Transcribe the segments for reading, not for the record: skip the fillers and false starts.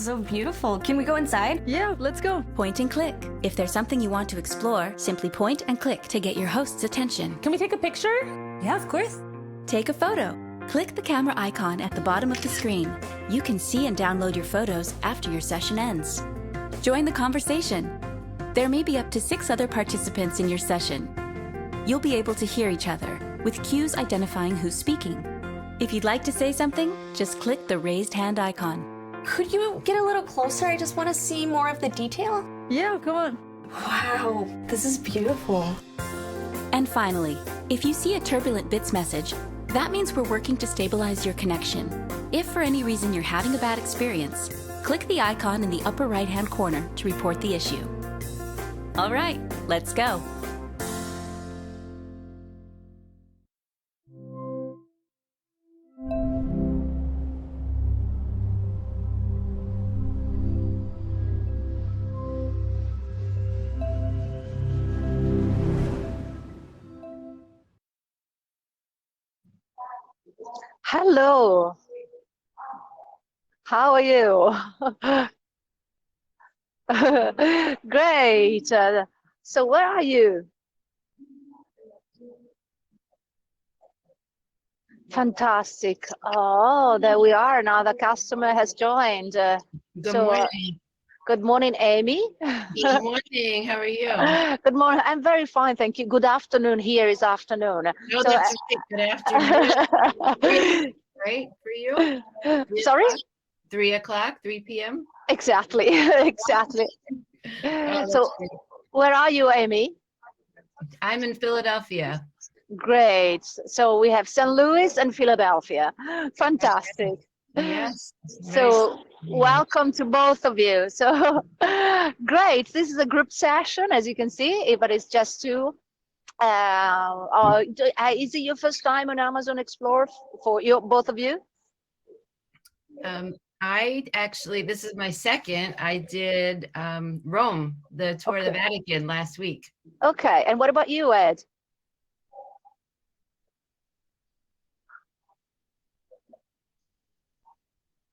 so beautiful. Can we go inside? Yeah, let's go. Point and click. If there's something you want to explore, simply point and click to get your host's attention. Can we take a picture? Yeah, of course. Take a photo. Click the camera icon at the bottom of the screen. You can see and download your photos after your session ends. Join the conversation. There may be up to 6 other participants in your session. You'll be able to hear each other, with cues identifying who's speaking. If you'd like to say something, just click the raised hand icon. Could you get a little closer? I just want to see more of the detail. Yeah, come on. Wow, this is beautiful. And finally, if you see a turbulent bits message, that means we're working to stabilize your connection. If for any reason you're having a bad experience, click the icon in the upper right-hand corner to report the issue. All right, let's go. Hello. How are you? Great. So where are you? Fantastic. Oh, there we are. Now the customer has joined. Good morning. Good morning, Amy. Good morning. How are you? Good morning. I'm very fine, thank you. Good afternoon. Here is afternoon. No, So, that's right. Good afternoon. Right for you? Sorry? 3 o'clock, 3 p.m. Exactly. Exactly. That's So great. where are you, Amy? I'm in Philadelphia. Great. So we have St. Louis and Philadelphia. Fantastic. Yes. So welcome to both of you. So great. This is a group session, as you can see, but it's just two. Is it your first time on Amazon Explore for you, both of you? I actually, this is my second. I did Rome, the tour of the Vatican last week. Okay. And what about you, Ed?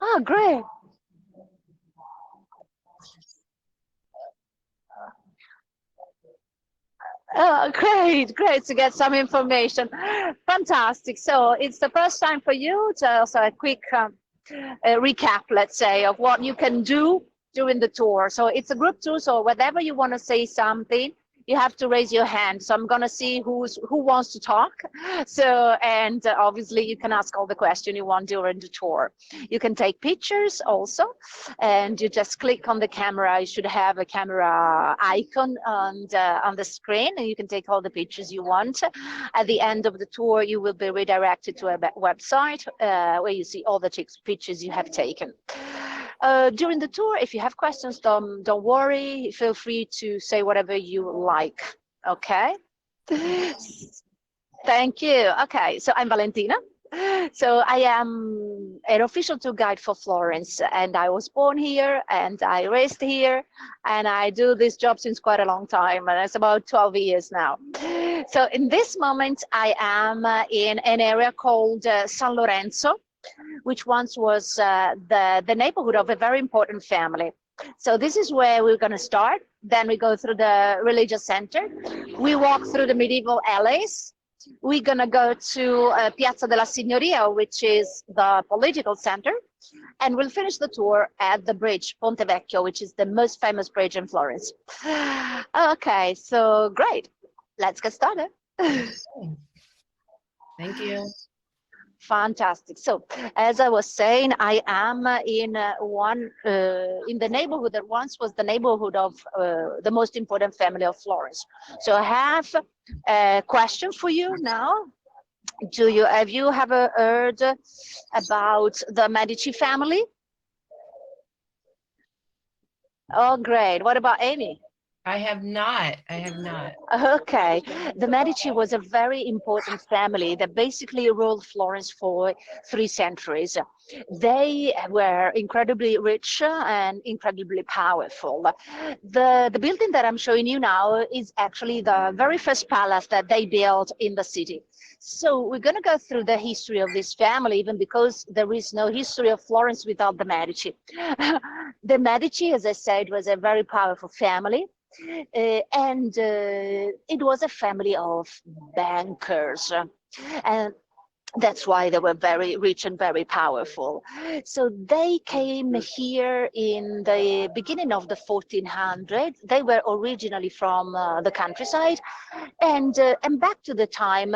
Oh, great. Oh, great to get some information. Fantastic. So it's the first time for you. So also a quick recap, let's say, of what you can do during the tour. So it's a group tour. So whenever you want to say something, you have to raise your hand. So I'm going to see who wants to talk. So, and obviously you can ask all the questions you want during the tour. You can take pictures also, and you just click on the camera. You should have a camera icon on the screen, and you can take all the pictures you want. At the end of the tour, you will be redirected to a website where you see all the pictures you have taken. During the tour, if you have questions, don't worry. Feel free to say whatever you like. Okay. Thank you. Okay, so I'm Valentina. So I am an official tour guide for Florence, and I was born here and I raised here, and I do this job since quite a long time, and it's about 12 years now. So in this moment, I am in an area called San Lorenzo, which once was the neighborhood of a very important family. So this is where we're going to start. Then we go through the religious center. We walk through the medieval alleys. We're going to go to Piazza della Signoria, which is the political center. And we'll finish the tour at the bridge, Ponte Vecchio, which is the most famous bridge in Florence. Okay, so great. Let's get started. Thank you. Fantastic. So, as I was saying, I am in the neighborhood that once was the neighborhood of the most important family of Florence. So, I have a question for you now. Have you ever heard about the Medici family? Oh, great. What about Amy? I have not. I have not. Okay, the Medici was a very important family that basically ruled Florence for 3 centuries. They were incredibly rich and incredibly powerful. The building that I'm showing you now is actually the very first palace that they built in the city. So we're going to go through the history of this family, even because there is no history of Florence without the Medici. The Medici, as I said, was a very powerful family. And it was a family of bankers. And that's why they were very rich and very powerful. So they came here in the beginning of the 1400s. They were originally from the countryside. And back to the time,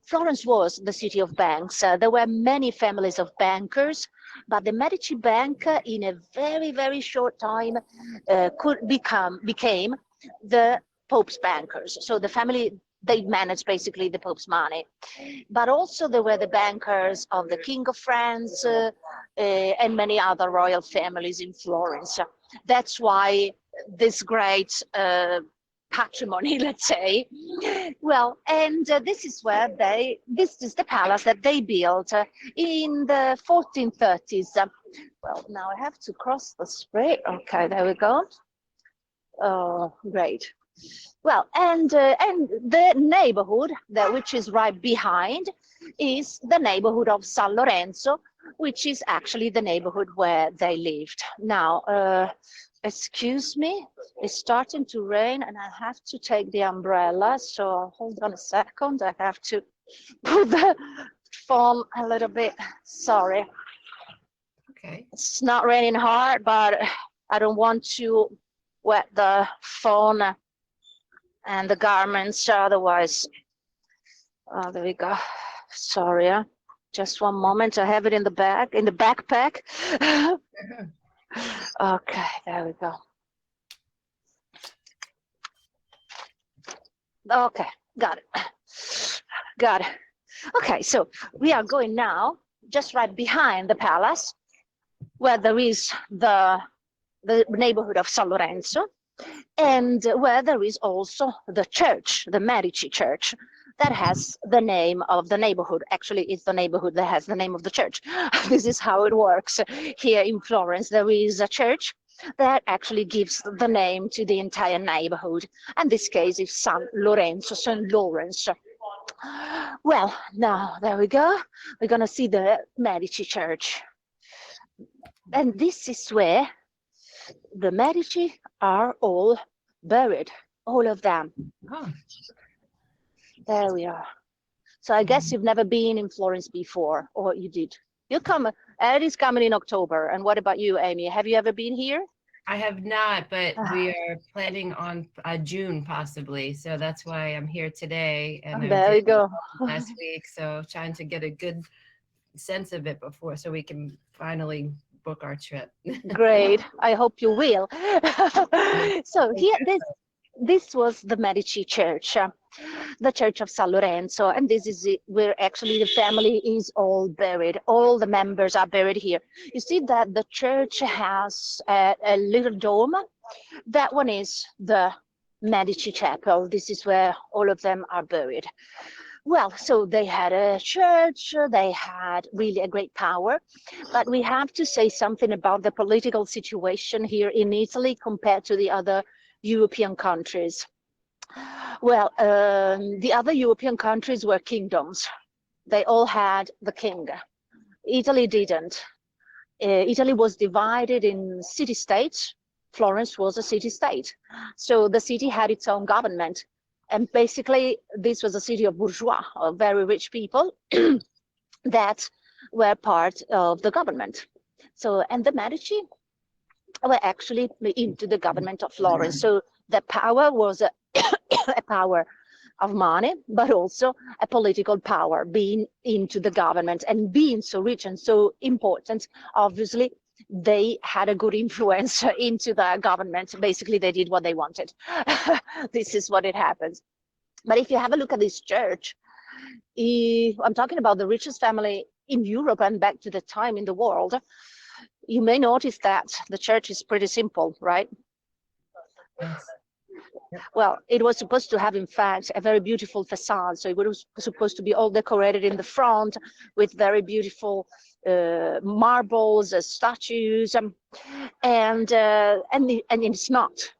Florence was the city of banks. There were many families of bankers, but the Medici Bank, in a very, very short time, became the Pope's bankers. So the family, they managed basically the Pope's money. But also there were the bankers of the King of France and many other royal families in Florence. That's why this great patrimony, let's say. Well, and this is the palace that they built in the 1430s. Well, now I have to cross the street. Okay, there we go. Oh, great. Well, and the neighborhood which is right behind is the neighborhood of San Lorenzo, which is actually the neighborhood where they lived. Now, excuse me, it's starting to rain and I have to take the umbrella. So hold on a second. I have to put the phone a little bit. Sorry. Okay. It's not raining hard, but I don't want to wet the phone and the garments, otherwise. Oh, there we go. Sorry, just one moment. I have it in the bag, in the backpack. Okay, there we go. Okay, got it. Got it. Okay, so we are going now just right behind the palace, where there is the neighborhood of San Lorenzo, and where there is also the church, the Medici church, that has the name of the neighborhood. Actually, it's the neighborhood that has the name of the church. This is how it works here in Florence. There is a church that actually gives the name to the entire neighborhood. And this case is San Lorenzo, St. Lawrence. Well, now there we go. We're going to see the Medici church. And this is where the Medici are all buried, all of them. Oh. There we are. So I guess you've never been in Florence before, or you did. You'll come, Ed is coming in October. And what about you, Amy? Have you ever been here? I have not, but we are planning on June possibly. So that's why I'm here today. And There you go. Last week. So trying to get a good sense of it before, so we can finally book our trip. Great. I hope you will. So here, this was the Medici church, the Church of San Lorenzo, and this is where actually the family is all buried. All the members are buried here. You see that the church has a little dome. That one is the Medici chapel. This is where all of them are buried. Well, so they had a church, they had really a great power, but we have to say something about the political situation here in Italy compared to the other European countries. Well, the other European countries were kingdoms. They all had the king. Italy didn't. Italy was divided in city-states. Florence was a city-state. So the city had its own government. And basically, this was a city of bourgeois, of very rich people that were part of the government. So, and the Medici were actually into the government of Florence. So the power was a power of money, but also a political power, being into the government and being so rich and so important. Obviously, they had a good influence into the government. Basically, they did what they wanted. This is what it happens. But if you have a look at this church, I'm talking about the richest family in Europe and back to the time in the world, you may notice that the church is pretty simple, right? Yes. Well, it was supposed to have, in fact, a very beautiful facade. So it was supposed to be all decorated in the front with very beautiful marbles, statues, and it's not.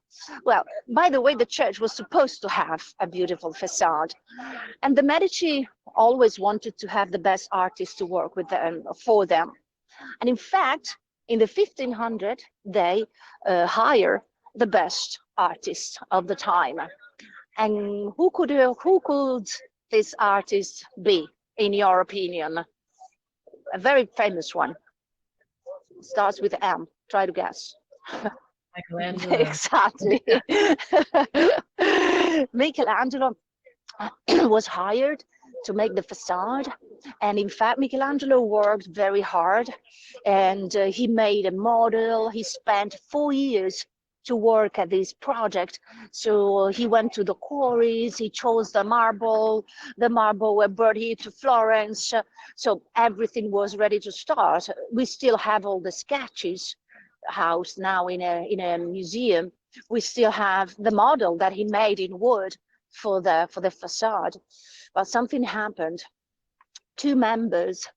Well, by the way, the church was supposed to have a beautiful facade, and the Medici always wanted to have the best artists to work with them for them. And in fact, in the 1500, they hire the best artists of the time. And who could this artist be, in your opinion? A very famous one. Starts with M. Try to guess. Michelangelo. Exactly. Michelangelo was hired to make the facade, and in fact Michelangelo worked very hard, and he made a model. He spent 4 years to work at this project. So he went to the quarries, he chose the marble were brought here to Florence, so everything was ready to start. We still have all the sketches housed now in a museum. We still have the model that he made in wood for the facade. But something happened. 2 members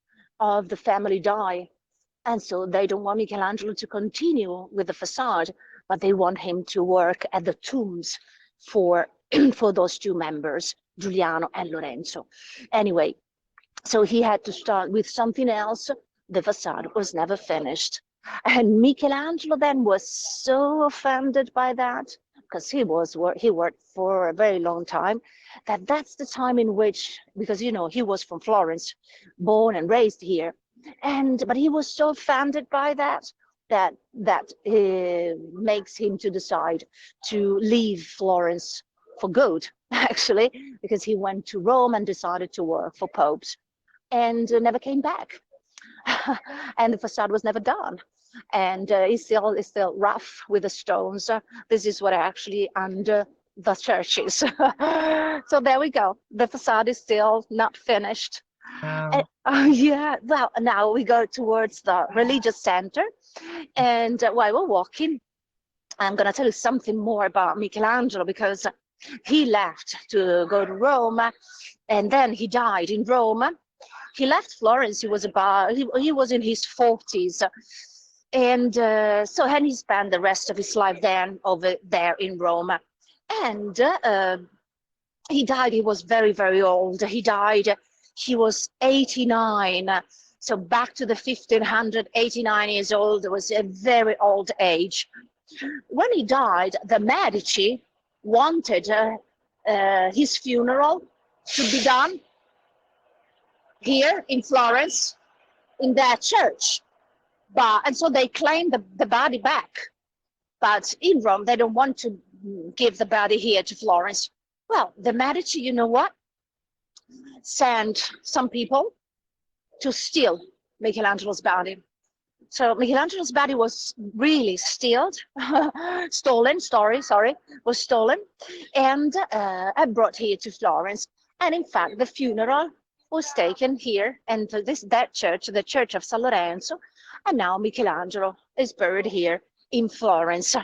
of the family die, and so they don't want Michelangelo to continue with the facade, but they want him to work at the tombs for for those 2 members, Giuliano and Lorenzo. Anyway, so he had to start with something else. The facade was never finished. And Michelangelo then was so offended by that, because he worked for a very long time, that's the time in which, because he was from Florence, born and raised here, but he was so offended by that makes him to decide to leave Florence for good, actually, because he went to Rome and decided to work for popes, and never came back. And the facade was never done, and it's still rough with the stones. This is what actually under the churches. So there we go. The facade is still not finished. Wow. Yeah, well, now we go towards the religious center, and while we're walking, I'm going to tell you something more about Michelangelo, because he left to go to Rome, and then he died in Rome. He left Florence. He was in his 40s, and he spent the rest of his life then over there in Rome, and he died. He was very, very old. He was 89. So back to the 1500, 89 years old. It was a very old age. When he died, the Medici wanted his funeral to be done here in Florence, in their church. And so they claimed the body back. But in Rome, they don't want to give the body here to Florence. Well, the Medici, you know what? Sent some people to steal Michelangelo's body. So Michelangelo's body was really stolen, was stolen, and brought here to Florence. And in fact, the funeral was taken here, and that church, the Church of San Lorenzo, and now Michelangelo is buried here in Florence.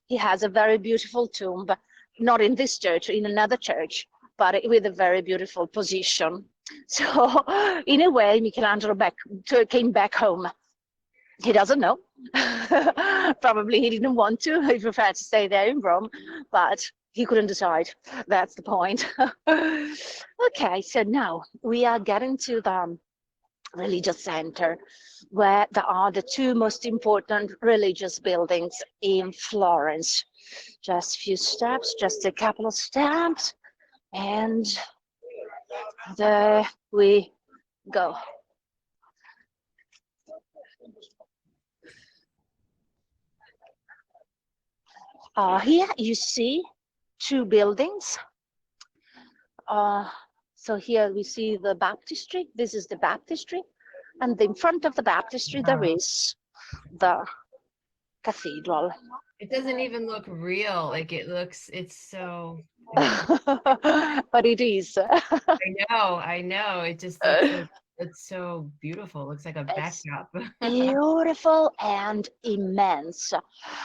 He has a very beautiful tomb, not in this church, in another church, but with a very beautiful position. So in a way, Michelangelo came back home. He doesn't know. Probably he didn't want to. He preferred to stay there in Rome, but he couldn't decide. That's the point. Okay, so now we are getting to the religious center, where there are the 2 most important religious buildings in Florence. Just a few steps, just a couple of steps, and there we go. Here you see 2 buildings. So here we see the baptistry. This is the baptistry. And in front of the baptistry, there is the cathedral. It doesn't even look real. Like it's so. But it is. I know. It just looks like It's so beautiful. Looks like a It's backdrop. beautiful and immense.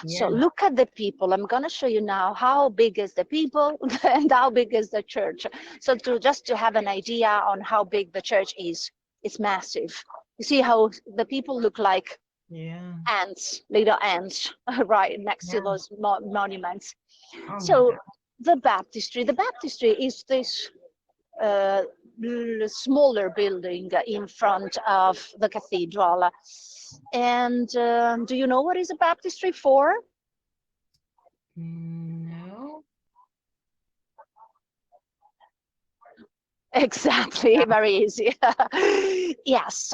So Yeah. look at the people. I'm going to show you now how big is the people and how big is the church. So just to have an idea on how big the church is, it's massive. You see how the people look like Yeah. ants, little ants, right next to Yeah. those monuments. Oh my So God. the baptistry is this uh, smaller building in front of the cathedral. And do you know what is a baptistry for? No. Exactly, very easy. Yes,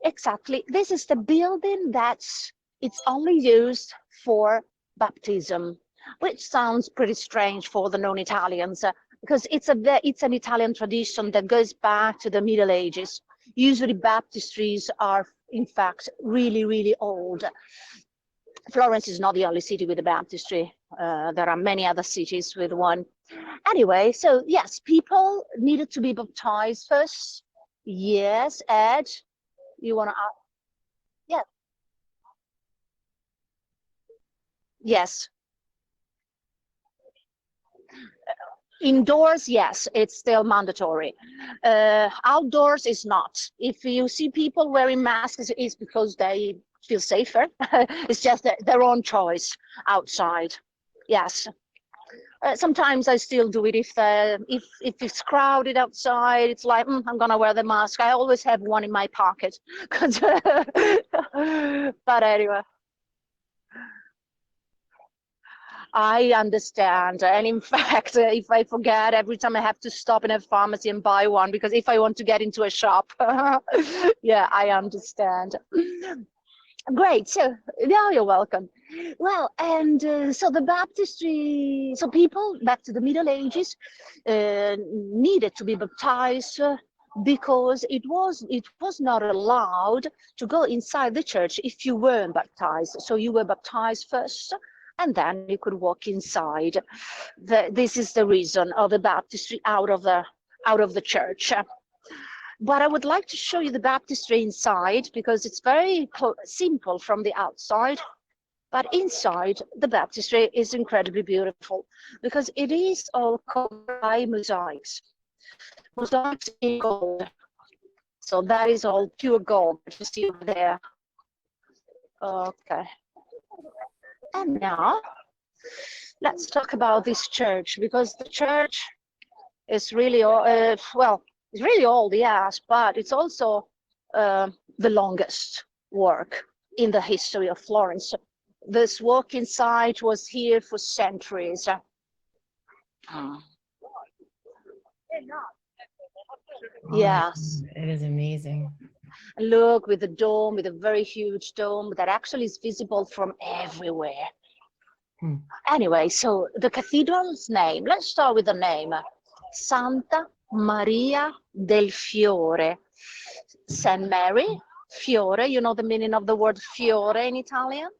exactly. This is the building that's it's only used for baptism, which sounds pretty strange for the non-Italians because it's an Italian tradition that goes back to the Middle Ages. Usually, baptistries are in fact really, really old. Florence is not the only city with a baptistry. There are many other cities with one. Anyway, so yes, people needed to be baptized first. Yes, Ed, you want to ask? Yeah, yes. Indoors, yes, it's still mandatory. Outdoors is not. If you see people wearing masks, it's because they feel safer. It's just their own choice outside. Yes. Sometimes I still do it if it's crowded outside. It's like I'm gonna wear the mask. I always have one in my pocket. But anyway, I understand. And in fact, if I forget, every time I have to stop in a pharmacy and buy one because if I want to get into a shop, yeah, I understand. Great. So, yeah, you're welcome. Well, and so the baptistry, so people back to the Middle Ages needed to be baptized because it was not allowed to go inside the church if you weren't baptized. So you were baptized first, and then you could walk inside. This is the reason of the baptistry out of the church. But I would like to show you the baptistry inside because it's very simple from the outside. But inside, the baptistry is incredibly beautiful because it is all covered by mosaics. Mosaics in gold. So that is all pure gold that you see over there. Okay. And now, let's talk about this church because the church is really, well, it's really old, yes, but it's also the longest work in the history of Florence. This work inside was here for centuries. Oh my Yes, God. It is amazing. look with the dome, with a very huge dome that actually is visible from everywhere. Hmm. Anyway, so the cathedral's name, let's start with the name. Santa Maria del Fiore. St. Mary, Fiore, you know the meaning of the word fiore in Italian?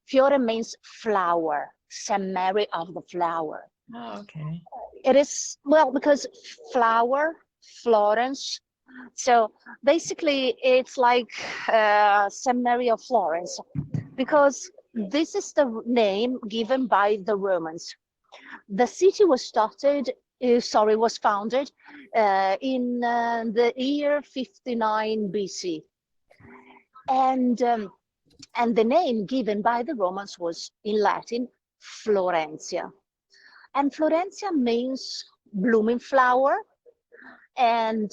Fiore means flower, St. Mary of the flower. Oh, okay. It is, well, because flower, Florence. So basically, it's like St. Mary of Florence, because this is the name given by the Romans. The city was founded in the year 59 BC, and and the name given by the Romans was in Latin Florentia, and Florentia means blooming flower, and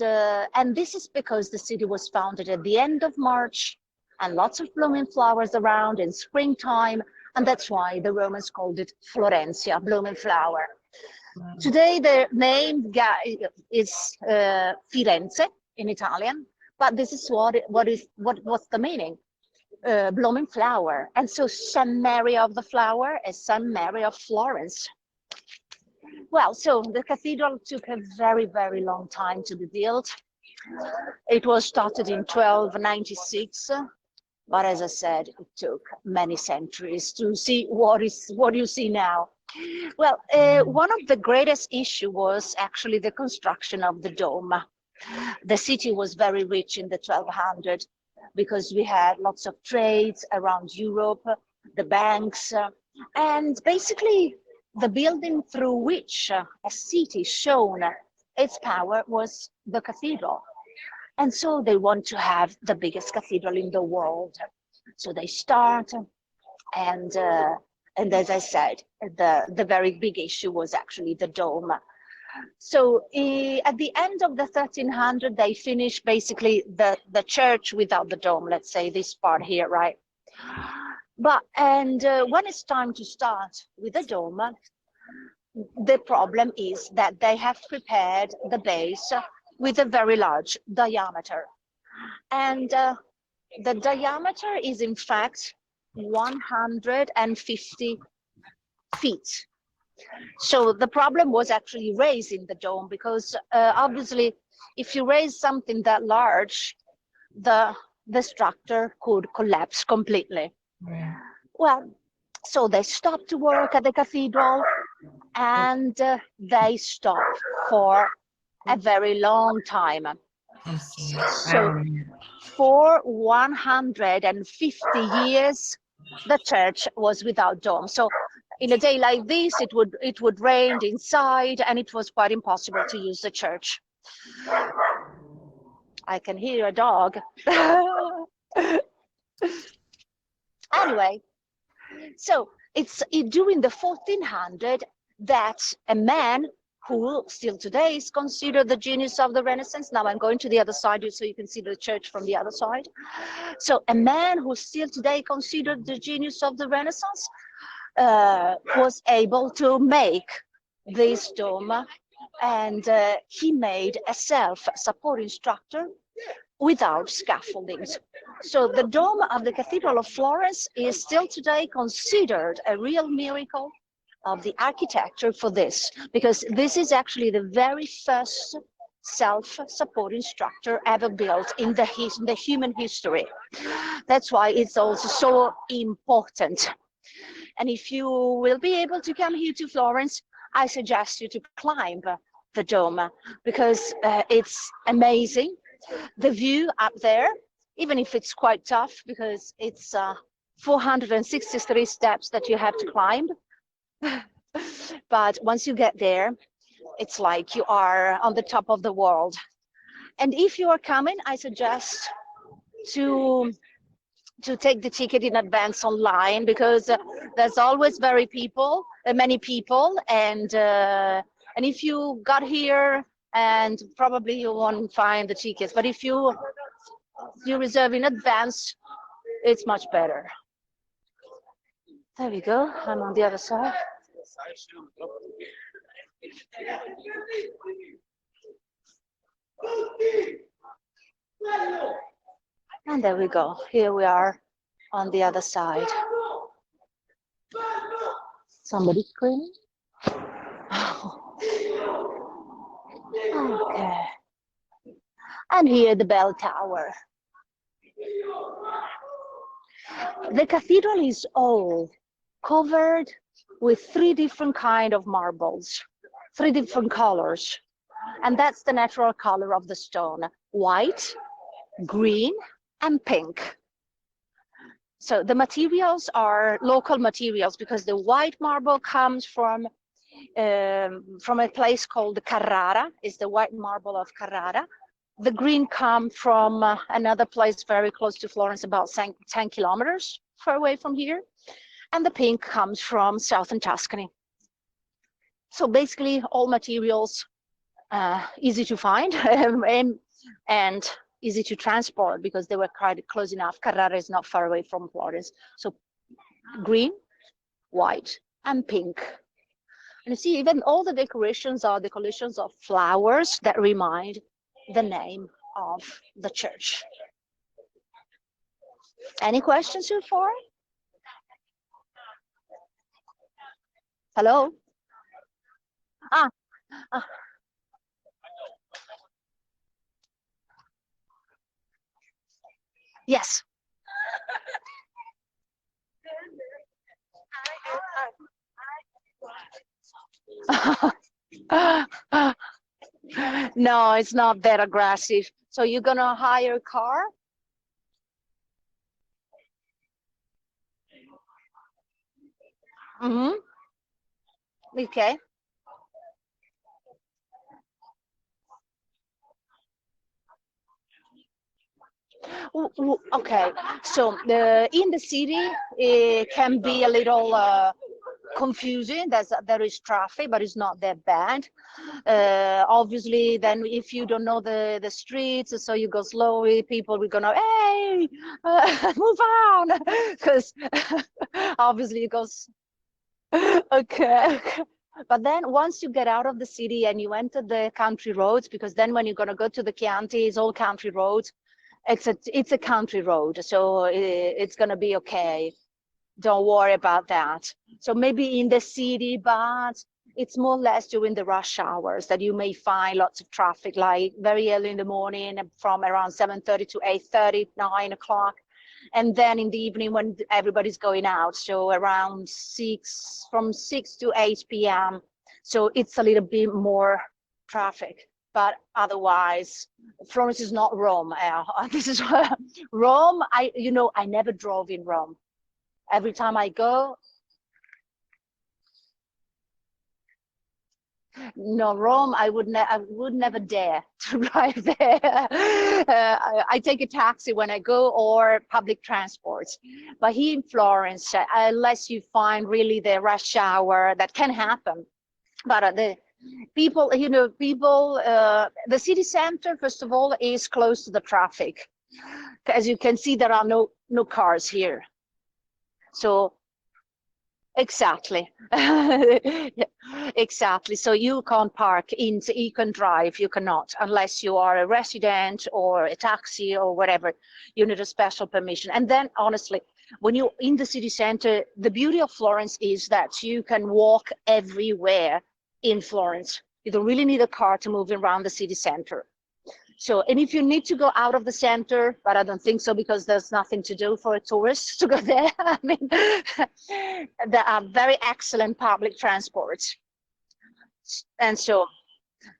this is because the city was founded at the end of March, and lots of blooming flowers around in springtime, and that's why the Romans called it Florentia, blooming flower. Wow. Today the name is Firenze in Italian, but this is what's the meaning? Blooming flower, and so St. Mary of the Flower is St. Mary of Florence. Well, so the cathedral took a very, very long time to be built. It was started in 1296, but as I said, it took many centuries to see what you see now. Well, one of the greatest issue was actually the construction of the dome. The city was very rich in the 1200 because we had lots of trades around Europe, the banks, and basically the building through which a city shone its power was the cathedral. And so they want to have the biggest cathedral in the world. So they start, and as I said, the very big issue was actually the dome. So at the end of the 1300, they finished basically the church without the dome, let's say this part here, right? But when it's time to start with the dome, the problem is that they have prepared the base with a very large diameter. And the diameter is in fact 150 feet. So the problem was actually raising the dome, because obviously if you raise something that large, the structure could collapse completely. Right. Well, so they stopped to work at the cathedral, and they stopped for a very long time. I see. So for 150 years, the church was without dome. So in a day like this, it would rain inside, and it was quite impossible to use the church. I can hear a dog. Anyway, so it's during the 1400 that a man who still today is considered the genius of the Renaissance. Now I'm going to the other side so you can see the church from the other side. So a man who still today considered the genius of the Renaissance was able to make this dome, and he made a self-supporting structure without scaffoldings. So the dome of the Cathedral of Florence is still today considered a real miracle of the architecture for this, because this is actually the very first self-supporting structure ever built in the human history. That's why it's also so important. And if you will be able to come here to Florence, I suggest you to climb the dome, because it's amazing. The view up there, even if it's quite tough, because it's 463 steps that you have to climb. But once you get there, it's like you are on the top of the world. And if you are coming, I suggest to take the ticket in advance online, because there's always many people, and if you got here, and probably you won't find the tickets, but if you reserve in advance, it's much better. There we go. I'm on the other side. And there we go. Here we are on the other side. Somebody screaming? Okay. And here the bell tower. The cathedral is all covered with 3 different kinds of marbles, 3 different colors. And that's the natural color of the stone: white, green, and pink. So the materials are local materials, because the white marble comes from a place called Carrara. It's the white marble of Carrara. The green comes from another place very close to Florence, about 10 kilometers far away from here. And the pink comes from southern Tuscany. So basically all materials easy to find and easy to transport, because they were quite close enough. Carrara is not far away from Florence. So green, white, and pink. And you see, even all the decorations are decorations of flowers that remind the name of the church. Any questions so far? Hello? Yes. No, it's not that aggressive. So you're gonna hire a car? Mm-hmm. Okay. Okay. So in the city, it can be a little confusing. There is traffic, but it's not that bad. Obviously, then if you don't know the streets, so you go slowly, people will gonna, hey, move on, because obviously it goes, okay. But then once you get out of the city and you enter the country roads, because then when you're gonna go to the Chianti, it's all country roads. It's a country road, so it's gonna be okay. Don't worry about that. So maybe in the city, but it's more or less during the rush hours that you may find lots of traffic, like very early in the morning from around 7:30 to 8:30, 9 o'clock. And then in the evening when everybody's going out, so around from 6 to 8 p.m. So it's a little bit more traffic. But otherwise, Florence is not Rome. This is Rome. I never drove in Rome. Every time I go, no, Rome, I would never dare to drive there. I take a taxi when I go or public transport. But here in Florence, unless you find really the rush hour, that can happen. But the people, the city center, first of all, is close to the traffic. As you can see, there are no cars here. So exactly. Exactly. So you can't park you can drive, you cannot, unless you are a resident or a taxi or whatever. You need a special permission. And then honestly, when you're in the city center, the beauty of Florence is that you can walk everywhere in Florence. You don't really need a car to move around the city center. So, and if you need to go out of the center, but I don't think so because there's nothing to do for a tourist to go there. I mean, there are very excellent public transports. And so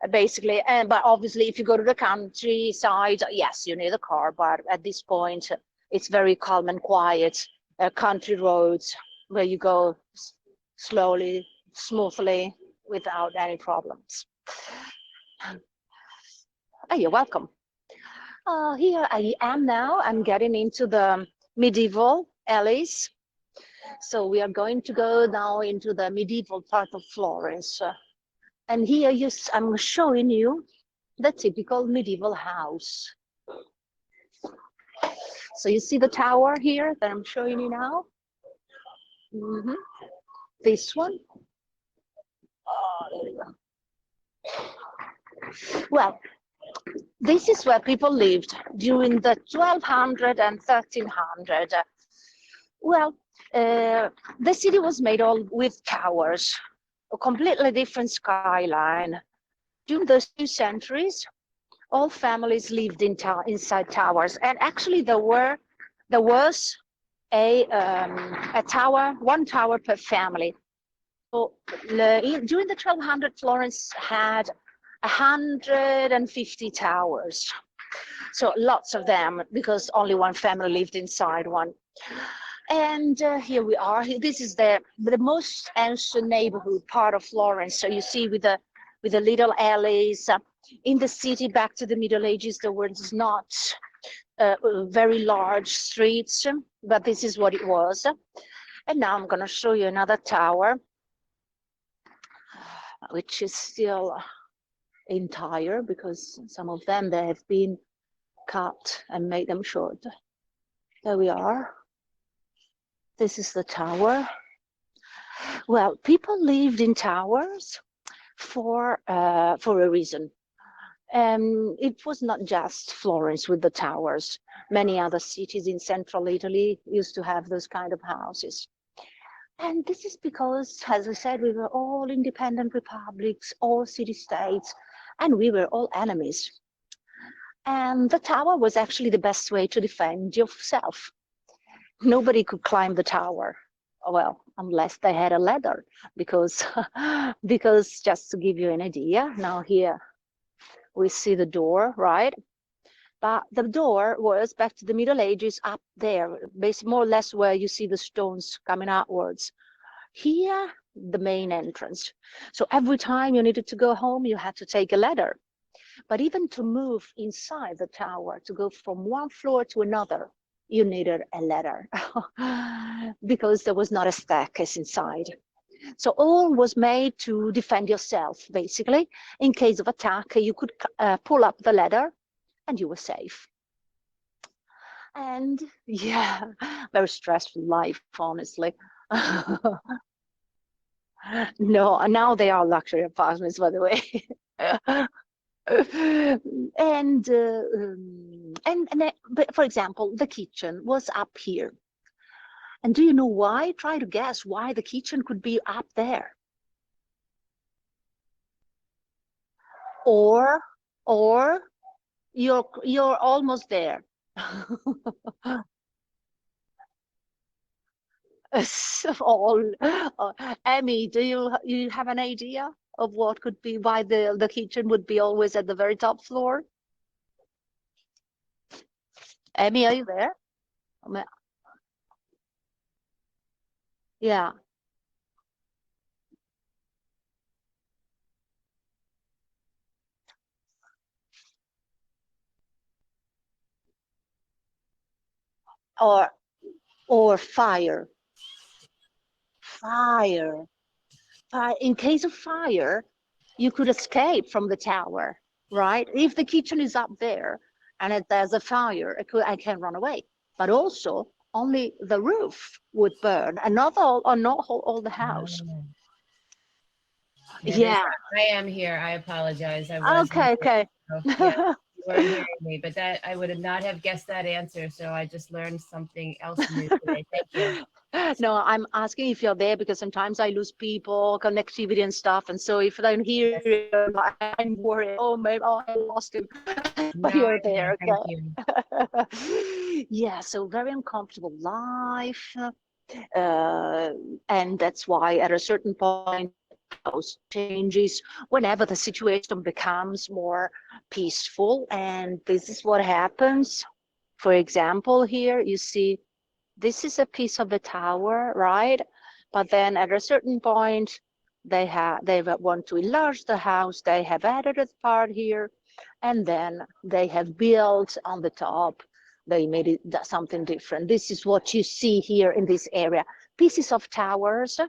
basically, but obviously if you go to the countryside, yes, you need a car, but at this point, it's very calm and quiet. Country roads where you go slowly, smoothly, without any problems. Oh, you're welcome. Here I am now. I'm getting into the medieval alleys. So we are going to go now into the medieval part of Florence. And here I'm showing you the typical medieval house. So you see the tower here that I'm showing you now? Mm-hmm. This one. Oh, there we go. Well, this is where people lived during the 1200 and 1300. Well, the city was made all with towers, a completely different skyline. During those 2 centuries, all families lived inside towers, and actually there was a tower, 1 tower per family. So during the 1200, Florence had 150 towers. So lots of them, because only 1 family lived inside one. And here we are. This is the most ancient neighborhood part of Florence. So you see with the little alleys. In the city, back to the Middle Ages, there was not very large streets, but this is what it was. And now I'm going to show you another tower, which is still entire, because some of them, they have been cut and made them short. There we are. This is the tower. Well, people lived in towers for a reason. It was not just Florence with the towers. Many other cities in central Italy used to have those kind of houses. And this is because, as I said, we were all independent republics, all city-states, and we were all enemies. And the tower was actually the best way to defend yourself. Nobody could climb the tower, well, unless they had a ladder, because just to give you an idea, now here we see the door, right? But the door was back to the Middle Ages up there, basically more or less where you see the stones coming outwards. Here, the main entrance. So every time you needed to go home, you had to take a ladder. But even to move inside the tower, to go from one floor to another, you needed a ladder because there was not a staircase inside. So all was made to defend yourself, basically. In case of attack, you could pull up the ladder and you were safe. And yeah, very stressful life, honestly. No, now they are luxury apartments, by the way. But for example, the kitchen was up here. And do you know why? Try to guess why the kitchen could be up there. Or you're almost there. All Emmy, do you have an idea of what could be why the kitchen would be always at the very top floor? Emmy, are you there? Yeah. Or fire. Fire. In case of fire, you could escape from the tower, right? If the kitchen is up there and there's a fire, I can run away. But also, only the roof would burn, and not all the house. Oh. Yeah. I am here. I apologize. I was Okay. Yeah, you weren't hearing me, but that I would have not have guessed that answer. So I just learned something else new today. Thank you. No, I'm asking if you're there because sometimes I lose people, connectivity and stuff. And so if I don't hear you, I'm worried. Oh, maybe I lost him. But No, you're I'm there, here. Thank okay? you. Yeah, so very uncomfortable life. And that's why at a certain point, house changes whenever the situation becomes more peaceful. And this is what happens. For example, here you see this is a piece of the tower, right? But then at a certain point, they want to enlarge the house. They have added a part here, and then they have built on the top. They made it something different. This is what you see here in this area. Pieces of towers.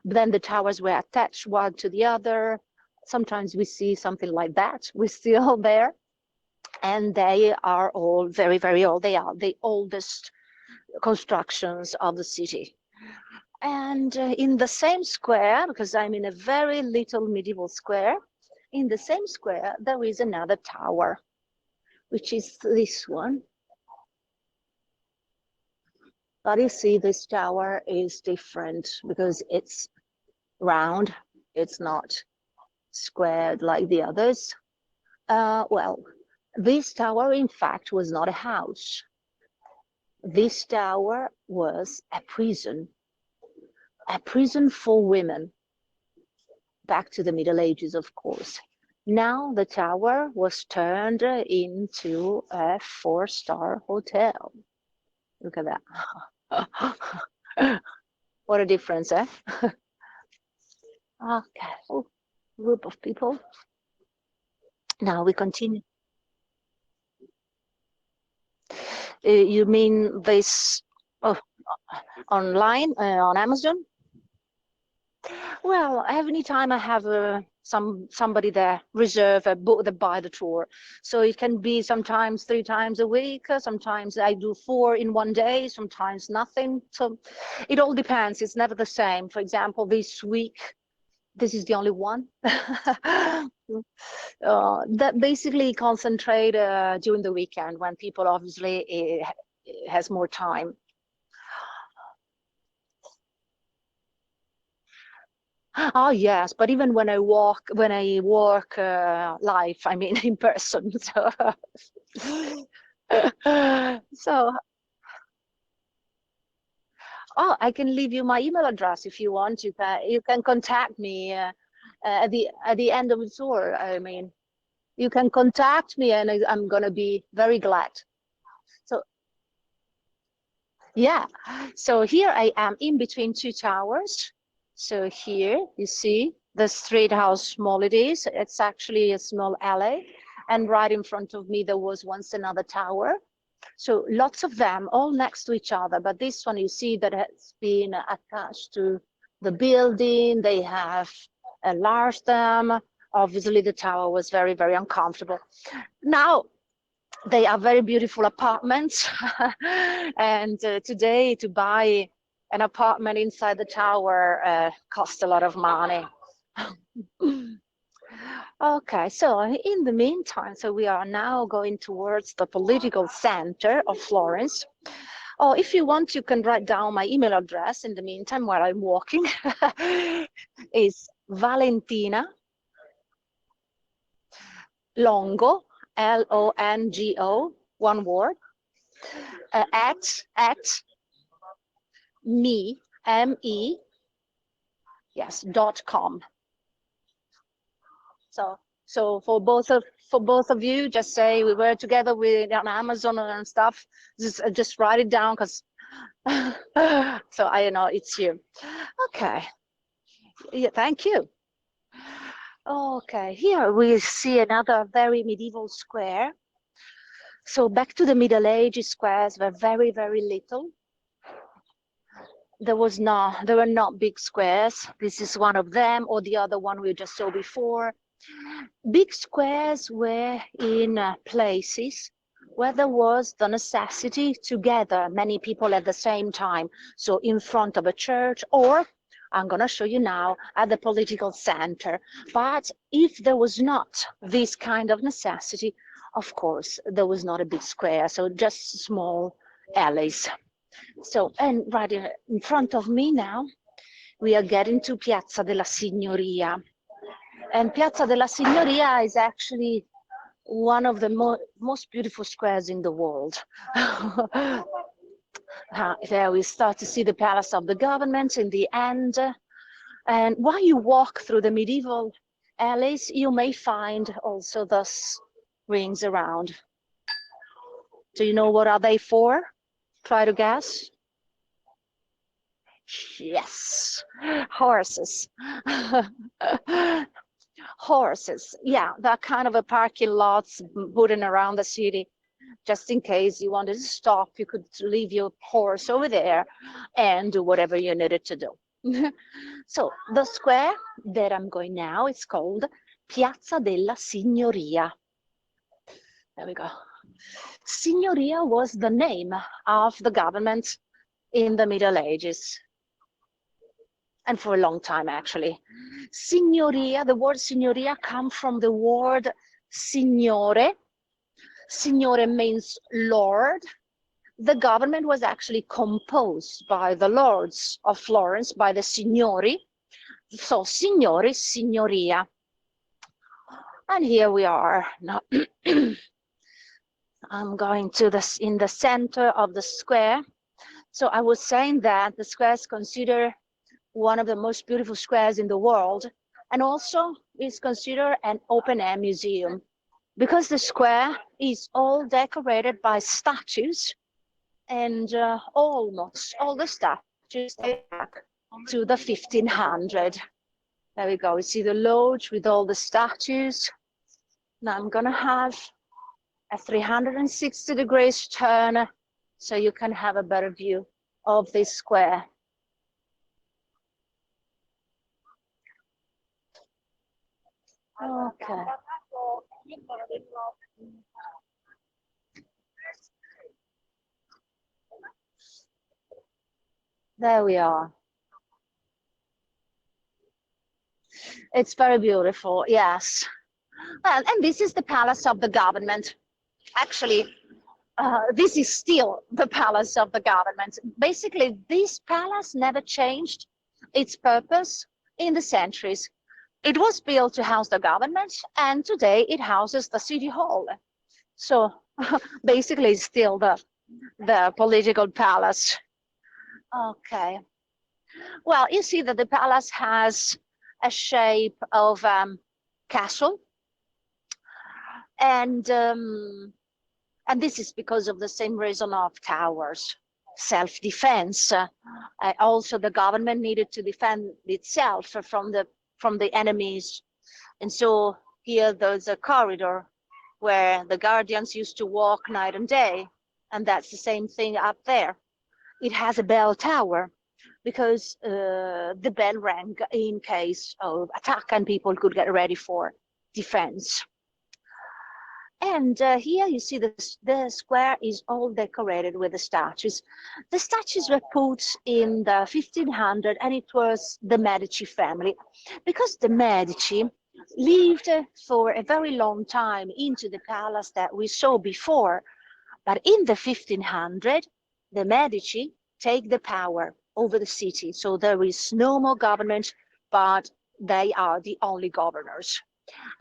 Then the towers were attached one to the other. Sometimes we see something like that. We're still there. And they are all very, very old. They are the oldest constructions of the city. And in the same square, because I'm in a very little medieval square, in the same square, there is another tower, which is this one. But you see, this tower is different because it's round. It's not squared like the others. Well, this tower, in fact, was not a house. This tower was a prison for women. Back to the Middle Ages, of course. Now the tower was turned into a 4-star hotel. Look at that. What a difference, eh? Okay, oh, group of people. Now we continue. You mean this online on Amazon? Well, every time I have somebody there reserve a book that buy the tour, so it can be sometimes 3 times a week. Sometimes I do 4 in one day. Sometimes nothing. So it all depends. It's never the same. For example, this week, this is the only one that basically concentrate during the weekend when people obviously has more time. Oh yes, but even when I work live, I mean in person. So, so oh, I can leave you my email address if you want. You can contact me at the end of the tour. I mean, you can contact me, and I'm gonna be very glad. So yeah, so here I am in between two towers. So here you see the street, how small it is. It's actually a small alley, and right in front of me there was once another tower. So lots of them all next to each other, but this one you see that has been attached to the building. They have enlarged them. Obviously the tower was very, very uncomfortable. Now they are very beautiful apartments. And today to buy an apartment inside the tower costs a lot of money. Okay, so in the meantime, so we are now going towards the political center of Florence. Oh, if you want, you can write down my email address in the meantime while I'm walking. It's Valentina Longo, Longo, one word, at me, me, yes, .com. So for both of you, just say we were together with on Amazon and stuff. Just write it down, because so I know it's you. Okay. Yeah, thank you. Okay, here we see another very medieval square. So back to the Middle Ages, squares were very, very little. There were not big squares. This is one of them, or the other one we just saw before. Big squares were in places where there was the necessity to gather many people at the same time. So in front of a church, or I'm going to show you now at the political center. But if there was not this kind of necessity, of course, there was not a big square, so just small alleys. So, and right in front of me now, we are getting to Piazza della Signoria. And Piazza della Signoria is actually one of the most beautiful squares in the world. There we start to see the Palace of the Government in the end. And while you walk through the medieval alleys, you may find also those rings around. Do you know what are they for? Try to guess. Yes, horses. Horses, yeah, that kind of a parking lots putting around the city, just in case you wanted to stop, you could leave your horse over there and do whatever you needed to do. So the square that I'm going now is called Piazza della Signoria. There we go. Signoria was the name of the government in the Middle Ages, and for a long time actually. Signoria, the word signoria comes from the word signore. Signore means lord. The government was actually composed by the lords of Florence, by the signori. So signori, signoria. And here we are now. I'm going to this in the center of the square. So I was saying that the square is considered one of the most beautiful squares in the world, and also is considered an open-air museum, because the square is all decorated by statues, and almost all the statues date back to the 1500. There we go, we see the lodge with all the statues. Now I'm gonna have a 360 degrees turn so you can have a better view of this square. Okay. There we are. It's very beautiful, yes. And this is the Palace of the Government. Actually, this is still the Palace of the Government. Basically, this palace never changed its purpose in the centuries. It was built to house the government, and today it houses the city hall. So basically, it's still the political palace. Okay. Well, you see that the palace has a shape of castle. And this is because of the same reason of towers, self-defense. Also, the government needed to defend itself from the enemies. And so here there's a corridor where the guardians used to walk night and day. And that's the same thing up there. It has a bell tower because the bell rang in case of attack and people could get ready for defense. And here you see the square is all decorated with the statues. The statues were put in the 1500, and it was the Medici family, because the Medici lived for a very long time into the palace that we saw before. But in the 1500, the Medici take the power over the city. So there is no more government, but they are the only governors.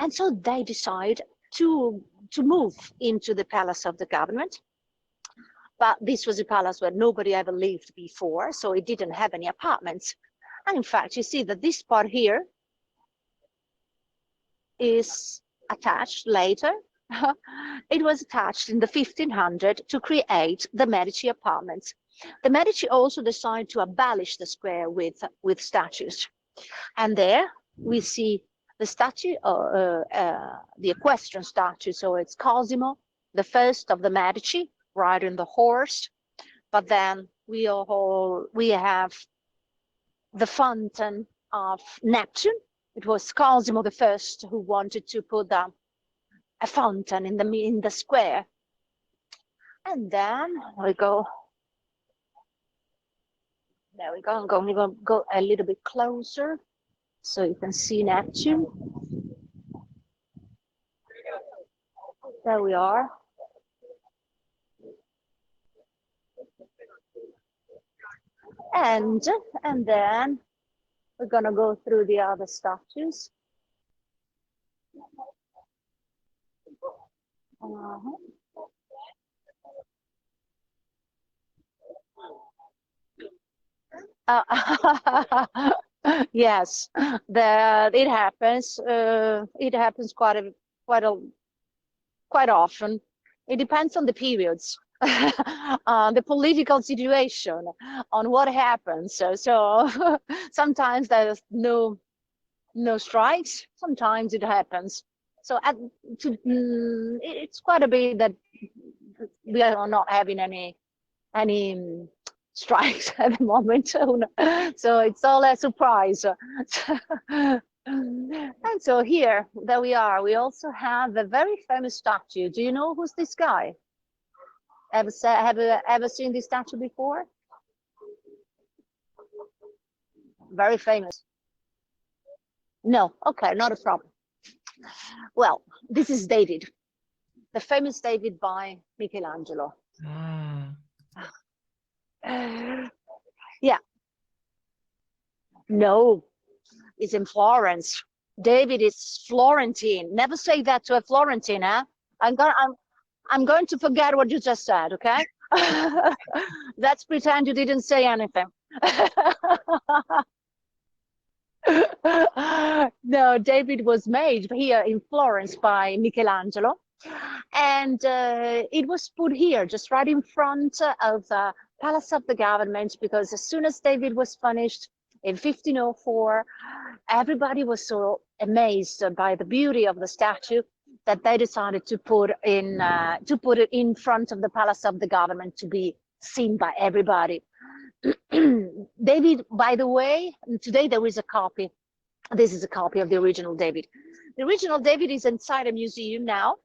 And so they decide to move into the palace of the government. But this was a palace where nobody ever lived before, so it didn't have any apartments. And in fact, you see that this part here is attached later. It was attached in the 1500 to create the Medici apartments. The Medici also decided to abolish the square with statues. And there we see the statue, the equestrian statue. So it's Cosimo, the first of the Medici, riding the horse. But then we have the fountain of Neptune. It was Cosimo the first who wanted to put a fountain in the square. And then we go. There we go. I'm going to go a little bit closer so you can see Neptune. There we are. And then we're going to go through the other statues. Yes, it happens. It happens quite often. It depends on the periods, the political situation, on what happens. So sometimes there's no strikes. Sometimes it happens. So it's quite a bit that we are not having any strikes at the moment. So it's all a surprise. And so there we are. We also have a very famous statue. Do you know who's this guy? Have you ever seen this statue before? Very famous. No, okay, not a problem. Well, this is David, the famous David by Michelangelo. Yeah. No, it's in Florence. David is Florentine. Never say that to a Florentine, huh? I'm going to forget what you just said, okay? Let's pretend you didn't say anything. No, David was made here in Florence by Michelangelo. And it was put here, just right in front of the Palace of the Government, because as soon as David was finished in 1504, everybody was so amazed by the beauty of the statue that they decided to put it in front of the Palace of the Government to be seen by everybody. David, by the way, today there is a copy. This is a copy of the original David. The original David is inside a museum now,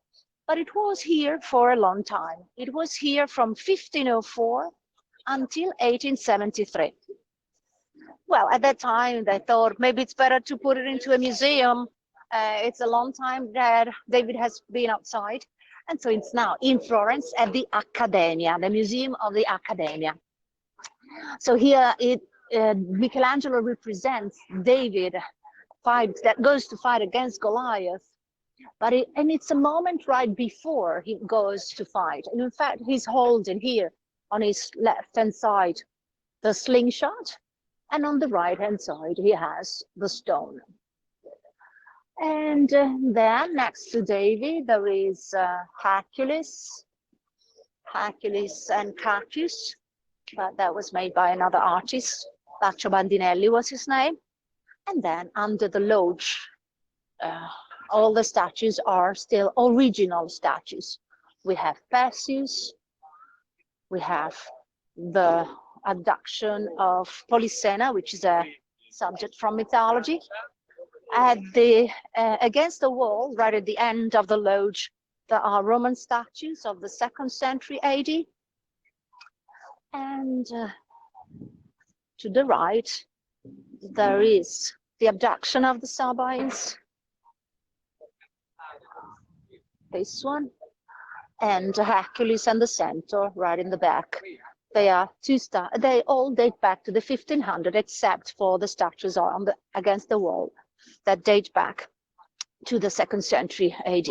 but it was here for a long time. It was here from 1504 until 1873. Well, at that time, they thought maybe it's better to put it into a museum. It's a long time that David has been outside. And so it's now in Florence at the Accademia, the Museum of the Accademia. So here Michelangelo represents David that goes to fight against Goliath. And it's a moment right before he goes to fight. And in fact, he's holding here on his left-hand side the slingshot, and on the right-hand side he has the stone. And then next to David, there is Hercules and Cactus, but that was made by another artist. Baccio Bandinelli was his name. And then under the lodge, all the statues are still original statues. We have Perseus, we have the abduction of Polissena, which is a subject from mythology. At the against the wall, right at the end of the lodge, there are Roman statues of the 2nd century AD. And to the right, there is the abduction of the Sabines, this one, and Hercules and the Centaur right in the back. They are they all date back to the 1500, except for the statues on the against the wall that date back to the 2nd century AD.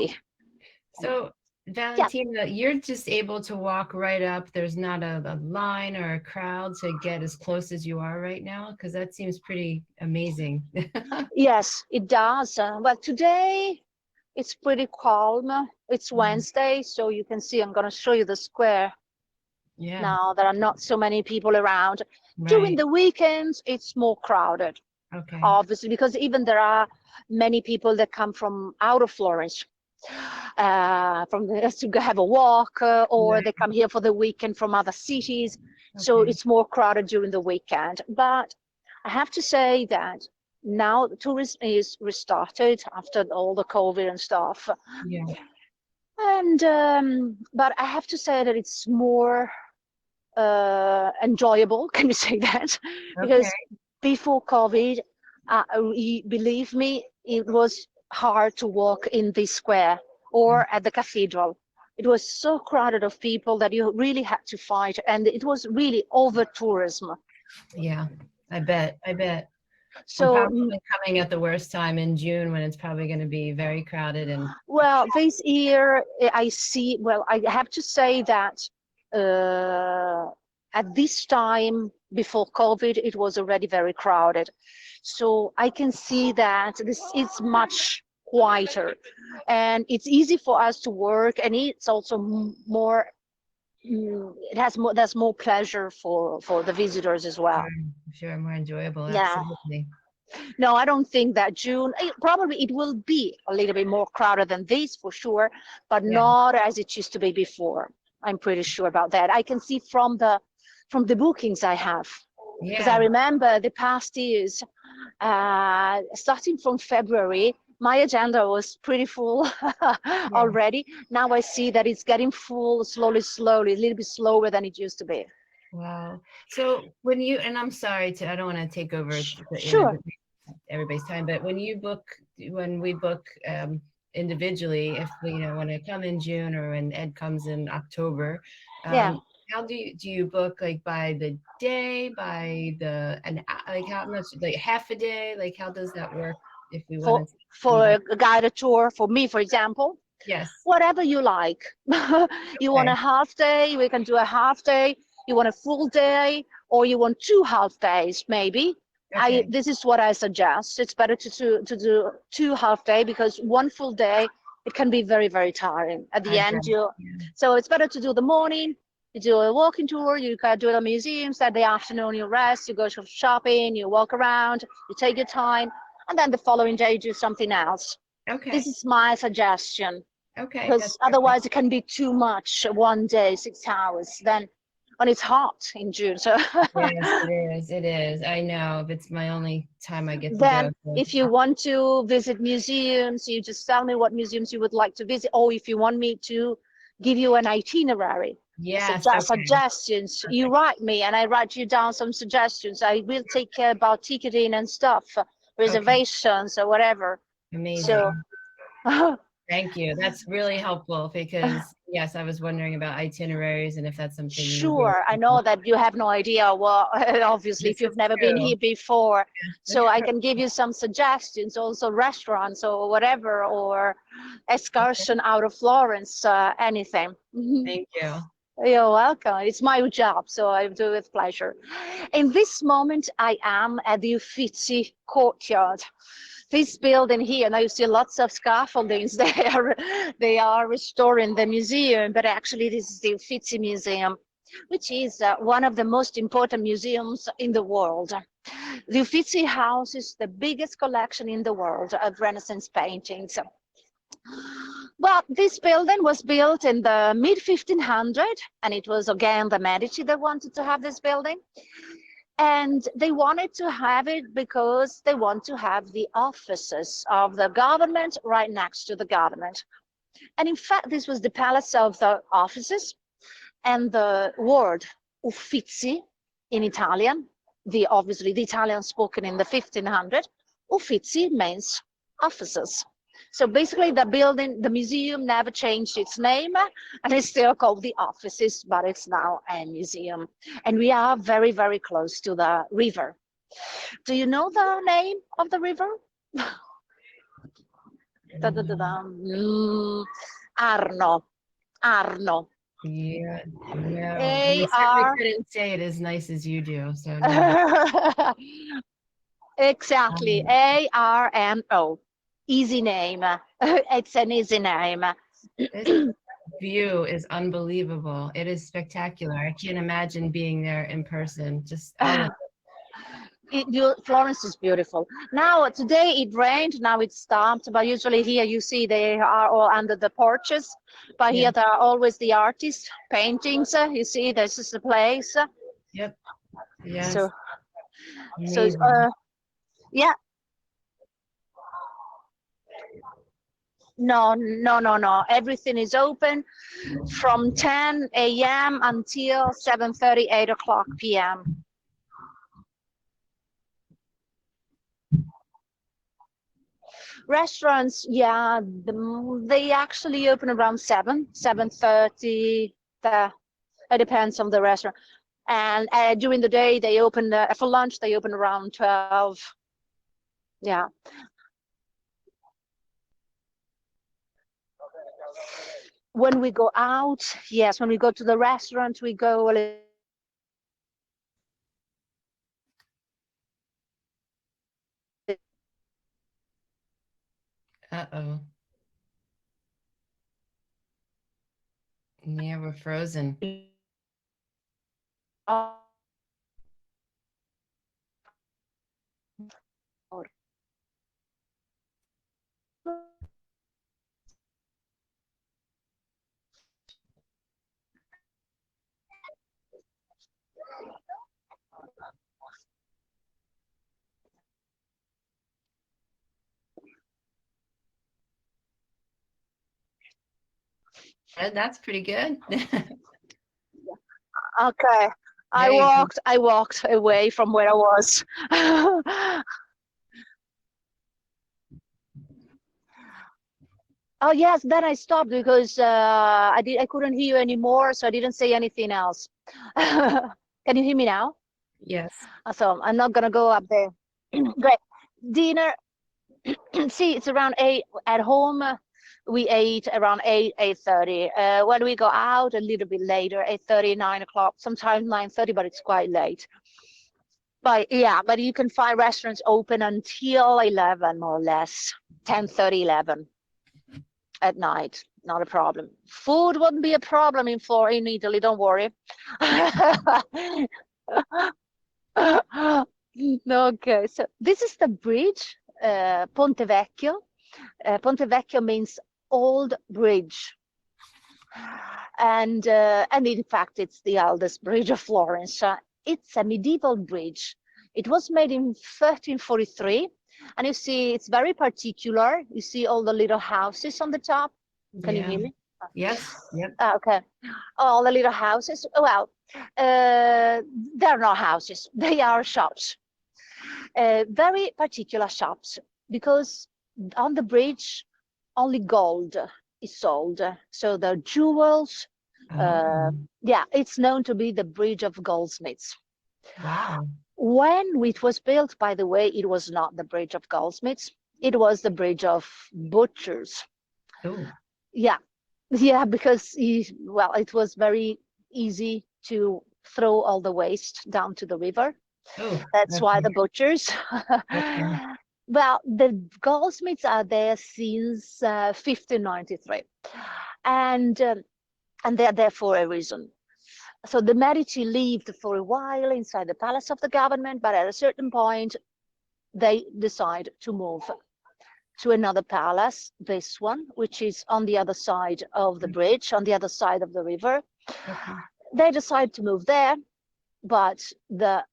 So Valentina, you're just able to walk right up. There's not a line or a crowd to get as close as you are right now, because that seems pretty amazing. Yes, it does. Well, today it's pretty calm. It's Wednesday, so you can see I'm going to show you the square. Yeah. Now there are not so many people around. Right. During the weekends, it's more crowded. Okay. Obviously, because even there are many people that come from out of Florence, to have a walk, or Right. they come here for the weekend from other cities. So Okay. it's more crowded during the weekend. But I have to say that now the tourism is restarted after all the COVID and stuff. Yeah. And but I have to say that it's more enjoyable. Can you say that? Because before COVID, believe me, it was hard to walk in this square or at the cathedral. It was so crowded of people that you really had to fight, and it was really over tourism. Yeah, I bet. So I'm probably coming at the worst time in June, when it's probably going to be very crowded. And well, this year I see. Well, I have to say that at this time before COVID, it was already very crowded. So I can see that this is much quieter, and it's easy for us to work, and it's also more. It has more. There's more pleasure for the visitors as well. sure, more enjoyable. Yeah. Absolutely. No, I don't think that June. Probably it will be a little bit more crowded than this for sure, but not as it used to be before. I'm pretty sure about that. I can see from the bookings I have, because I remember the past years, starting from February, my agenda was pretty full already. Now I see that it's getting full slowly, a little bit slower than it used to be. Wow. So when you, and I'm sorry I don't want to take over everybody's time, but when we book individually, if we want to come in June, or when Ed comes in October, how do you book, like by the day, by like how much, like half a day, like how does that work if we want for a guided tour? For me, for example, yes, whatever you like. You want a half day, we can do a half day. You want a full day, or you want 2 half days, maybe. This is what I suggest. It's better to do 2 half day, because 1 full day, it can be very, very tiring at the end. So it's better to do the morning, you do a walking tour, you can do the museums, at the afternoon you rest, you go shopping, you walk around, you take your time, and then the following day you do something else. This is my suggestion. Because otherwise it can be too much, 1 day, 6 hours. Then when it's hot in June. So yes, it is. I know, if it's my only time I get to then go. If you want to visit museums, you just tell me what museums you would like to visit, or if you want me to give you an itinerary, suggestions, you write me and I write you down some suggestions. I will take care about ticketing and stuff, reservations or whatever. Amazing. So thank you. That's really helpful, because yes, I was wondering about itineraries and if that's something. Sure, I know that you have no idea. Well, obviously, if you've never been here before, so I can give you some suggestions, also restaurants or whatever, or excursion out of Florence, anything. Thank you. You're welcome. It's my job, so I do it with pleasure. In this moment, I am at the Uffizi courtyard. This building here, now you see lots of scaffoldings. They are restoring the museum, but actually this is the Uffizi Museum, which is one of the most important museums in the world. The Uffizi houses the biggest collection in the world of Renaissance paintings. Well, this building was built in the mid-1500s, and it was again the Medici that wanted to have this building. And they wanted to have it because they want to have the offices of the government right next to the government. And in fact, this was the palace of the offices, and the word Uffizi in Italian, obviously the Italian spoken in the 1500s, Uffizi means offices. So basically the building, the museum never changed its name, and it's still called the offices, but it's now a museum. And we are very, very close to the river. Do you know the name of the river? Arno. Arno. Yeah, no. A I R. couldn't say it as nice as you do. So no. Exactly. Arno. Easy name. It's an easy name. This view is unbelievable. It is spectacular. I can't imagine being there in person. Just all of Florence is beautiful. Now, today it rained, now it stopped, but usually here you see they are all under the porches. But Yeah. here there are always the artists, paintings. You see, this is the place. Yep. Yes. So, Amazing. yeah. No. Everything is open from 10 a.m. until 7:30, 8 o'clock p.m. Restaurants, yeah, they actually open around 7:30. It depends on the restaurant. And during the day, they open, for lunch, they open around 12. Yeah. When we go out, yes, when we go to the restaurant, we go a little. Uh-oh. Yeah, we're frozen. That's pretty good. Okay. I walked away from where I was. Oh yes, then I stopped because I couldn't hear you anymore, so I didn't say anything else. Can you hear me now? Yes. So I'm not gonna go up there. Great. Dinner. See, it's around 8 at home. We ate around 8:30. When we go out, a little bit later, 8:30, 9 o'clock, sometimes 9:30, but it's quite late. But yeah, but you can find restaurants open until 11, more or less, 10:30, 11 at night. Not a problem. Food wouldn't be a problem in Italy, don't worry. Okay, so this is the bridge, Ponte Vecchio. Ponte Vecchio means old bridge. And in fact, it's the oldest bridge of Florence. It's a medieval bridge. It was made in 1343. And you see, it's very particular. You see all the little houses on the top. Can you hear me? Yes. Yep. Okay. All the little houses. Well, they're not houses. They are shops. Very particular shops, because on the bridge, only gold is sold. So the jewels, yeah, it's known to be the bridge of goldsmiths. Wow. When it was built, by the way, it was not the bridge of goldsmiths. It was the bridge of butchers. Oh. Yeah, because it was very easy to throw all the waste down to the river. Oh. That's why the butchers. Okay. Well, the goldsmiths are there since 1593, and they're there for a reason. So the Medici lived for a while inside the palace of the government, but at a certain point, they decide to move to another palace, this one, which is on the other side of the bridge, on the other side of the river. Okay. They decide to move there, but the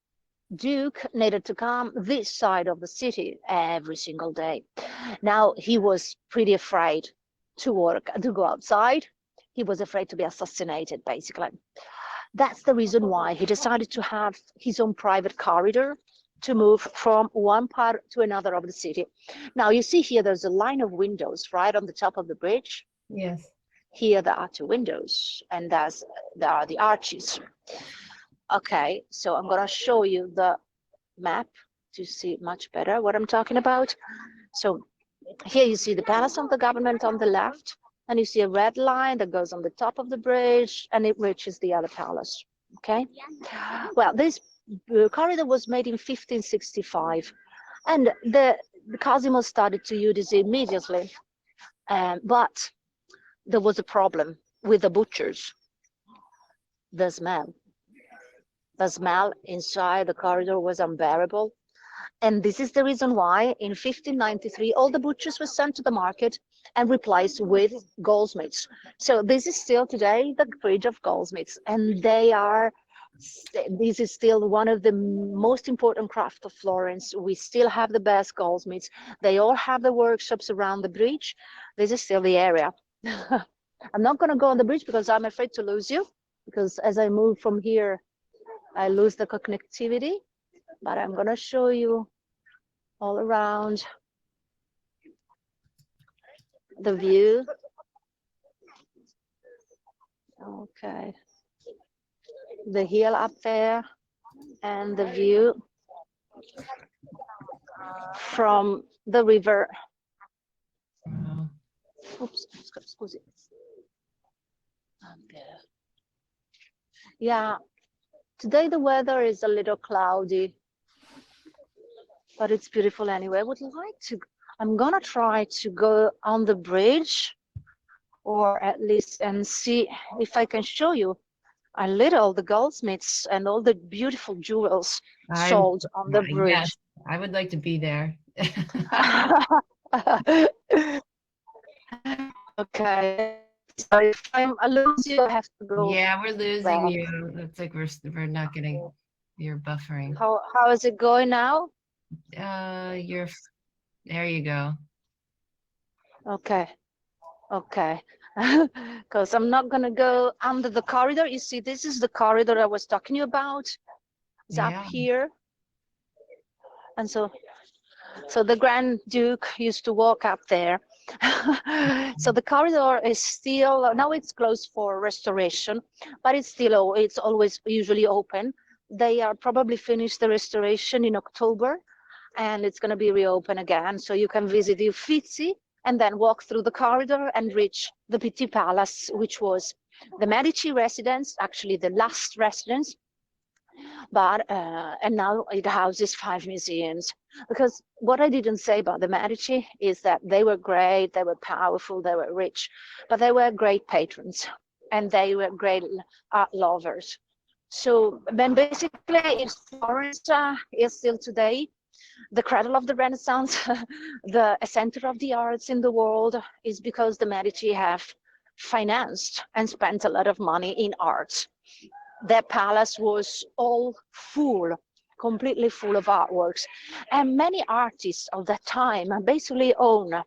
Duke needed to come this side of the city every single day. Now he was pretty afraid to go outside. He was afraid to be assassinated, basically. That's the reason why he decided to have his own private corridor to move from one part to another of the city. Now you see here, there's a line of windows right on the top of the bridge. Yes. Here there are two windows, and there are the arches. Okay, so I'm gonna show you the map to see much better what I'm talking about. So here you see the palace of the government on the left, and you see a red line that goes on the top of the bridge, and it reaches the other palace. Okay. Well, this corridor was made in 1565, and the Cosimo started to use it immediately. But there was a problem with the butchers. The smell. The smell inside the corridor was unbearable. And this is the reason why in 1593, all the butchers were sent to the market and replaced with goldsmiths. So this is still today the bridge of goldsmiths. And this is still one of the most important crafts of Florence. We still have the best goldsmiths. They all have the workshops around the bridge. This is still the area. I'm not going to go on the bridge because I'm afraid to lose you, because as I move from here, I lose the connectivity. But I'm going to show you all around the view. Okay. The hill up there and the view from the river. Wow. Oops, scusi. Yeah, today the weather is a little cloudy, but it's beautiful anyway. I'm gonna try to go on the bridge, or at least and see if I can show you a little the goldsmiths and all the beautiful jewels sold on the Yes, bridge. I would like to be there. Okay, so if I lose you, I have to go Yeah, we're losing back. you. It's like we're not getting, you're buffering. How is it going now? You're there you go. Okay, okay. Because I'm not gonna go under the corridor. You see, this is the corridor I was talking to you about. It's up Yeah. here. And so the Grand Duke used to walk up there. So the corridor is still, now it's closed for restoration, but it's always usually open. They are probably finished the restoration in October, and it's going to be reopened again. So you can visit the Uffizi and then walk through the corridor and reach the Pitti Palace, which was the Medici residence, actually the last residence. But and now it houses 5 museums. Because what I didn't say about the Medici is that they were great, they were powerful, they were rich, but they were great patrons, and they were great art lovers. So then basically, Florence is still today the cradle of the Renaissance, the center of the arts in the world, is because the Medici have financed and spent a lot of money in art. Their palace was all full, completely full of artworks. And many artists of that time basically own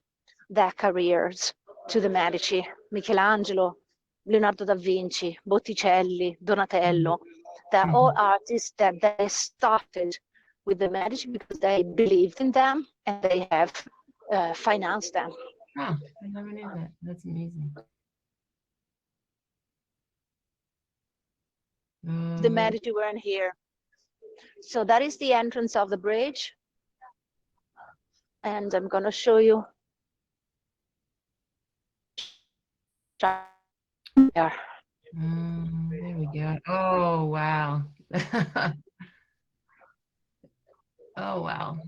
their careers to the Medici. Michelangelo, Leonardo da Vinci, Botticelli, Donatello. They're all artists that they started with the Medici because they believed in them and they have financed them. Oh, I never knew that. That's amazing. The Medici weren't here. So that is the entrance of the bridge. And I'm going to show you. There. There we go. Oh, wow. Oh, wow.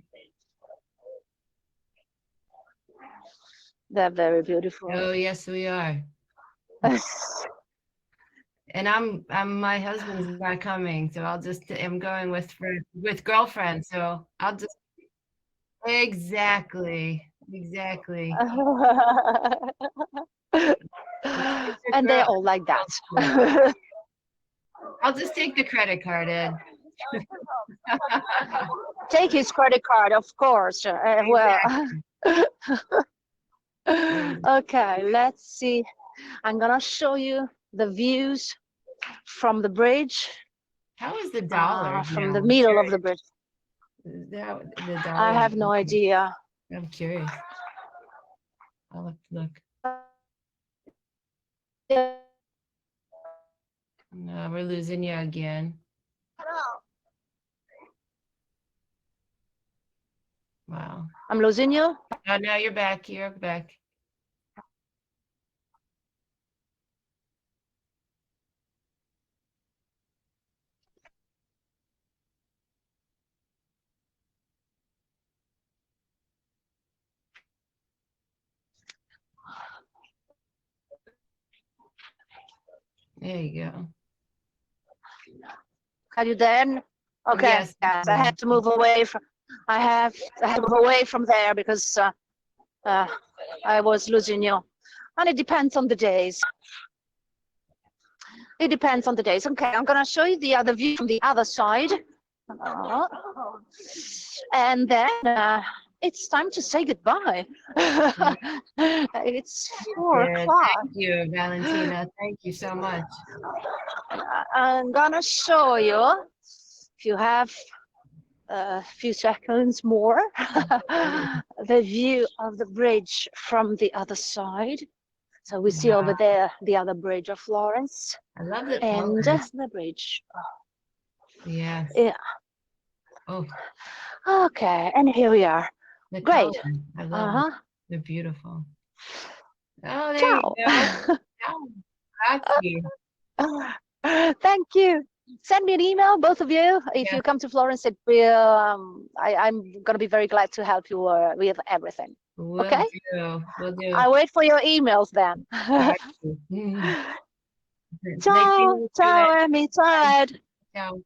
They're very beautiful. Oh, yes, we are. And my husband's not coming, so I'm going with girlfriend, so I'll just exactly. And they're all like that. I'll just take the credit card, Ed. Take his credit card, of course. Well, okay, let's see. I'm gonna show you the views from the bridge, How is the dollar from now? the I'm middle of curious. the bridge. The I dollar. have no idea. I'm curious. I'll have to look. No, we're losing you again. Wow. I'm losing you. Oh, now you're back. You're back. There you go. Are you there? Okay. Yes. Yes, I had to move away from. I had to move away from there because I was losing you, and it depends on the days. It depends on the days. Okay, I'm gonna show you the other view from the other side, and then it's time to say goodbye. It's 4 o'clock. Thank you, Valentina. Thank you so much. I'm gonna show you, if you have a few seconds more, the view of the bridge from the other side. So we see over there the other bridge of Florence. I love the And colors. the bridge. Yes. Yeah. Oh, Okay, and here we are. the Great. colors. I love them. They're beautiful. Oh, there Ciao. you go. Thank you. Thank you. Send me an email, both of you. If you come to Florence, it will. I'm going to be very glad to help you with everything. Will Okay? do. Will do. I wait for your emails then. Mm. Ciao, ciao, Amy, ciao, Ed. Ciao.